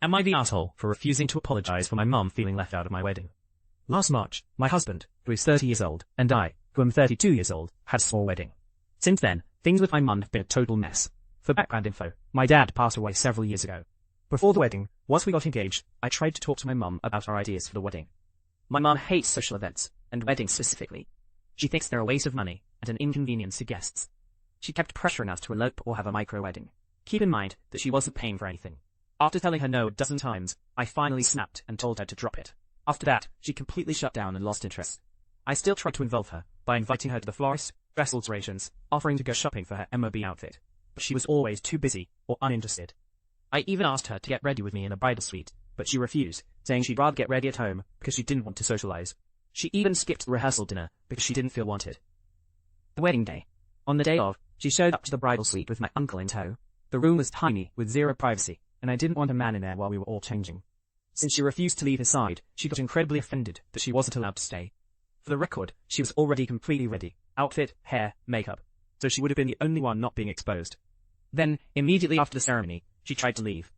Am I the asshole for refusing to apologize for my mum feeling left out of my wedding? Last March, my husband, who is 30 years old, and I, who am 32 years old, had a small wedding. Since then, things with my mum have been a total mess. For background info, my dad passed away several years ago. Before the wedding, once we got engaged, I tried to talk to my mum about our ideas for the wedding. My mum hates social events, and weddings specifically. She thinks they're a waste of money and an inconvenience to guests. She kept pressuring us to elope or have a micro-wedding. Keep in mind that she wasn't paying for anything. After telling her no a dozen times, I finally snapped and told her to drop it. After that, she completely shut down and lost interest. I still tried to involve her by inviting her to the florist, dress alterations, offering to go shopping for her MOB outfit, but she was always too busy or uninterested. I even asked her to get ready with me in a bridal suite, but she refused, saying she'd rather get ready at home because she didn't want to socialize. She even skipped the rehearsal dinner because she didn't feel wanted. The wedding day. On the day of, she showed up to the bridal suite with my uncle in tow. The room was tiny with zero privacy, and I didn't want a man in there while we were all changing. Since she refused to leave his side, she got incredibly offended that she wasn't allowed to stay. For the record, she was already completely ready, outfit, hair, makeup, so she would have been the only one not being exposed. Then, immediately after the ceremony, she tried to leave.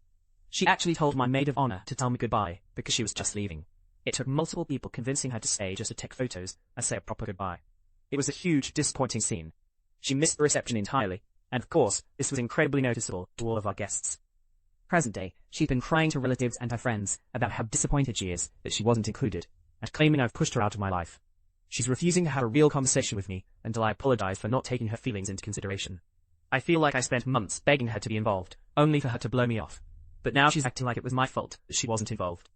She actually told my maid of honor to tell me goodbye because she was just leaving. It took multiple people convincing her to stay just to take photos and say a proper goodbye. It was a huge, disappointing scene. She missed the reception entirely, and of course, this was incredibly noticeable to all of our guests. Present day, she'd been crying to relatives and her friends about how disappointed she is that she wasn't included, and claiming I've pushed her out of my life. She's refusing to have a real conversation with me until I apologize for not taking her feelings into consideration. I feel like I spent months begging her to be involved, only for her to blow me off. But now she's acting like it was my fault that she wasn't involved.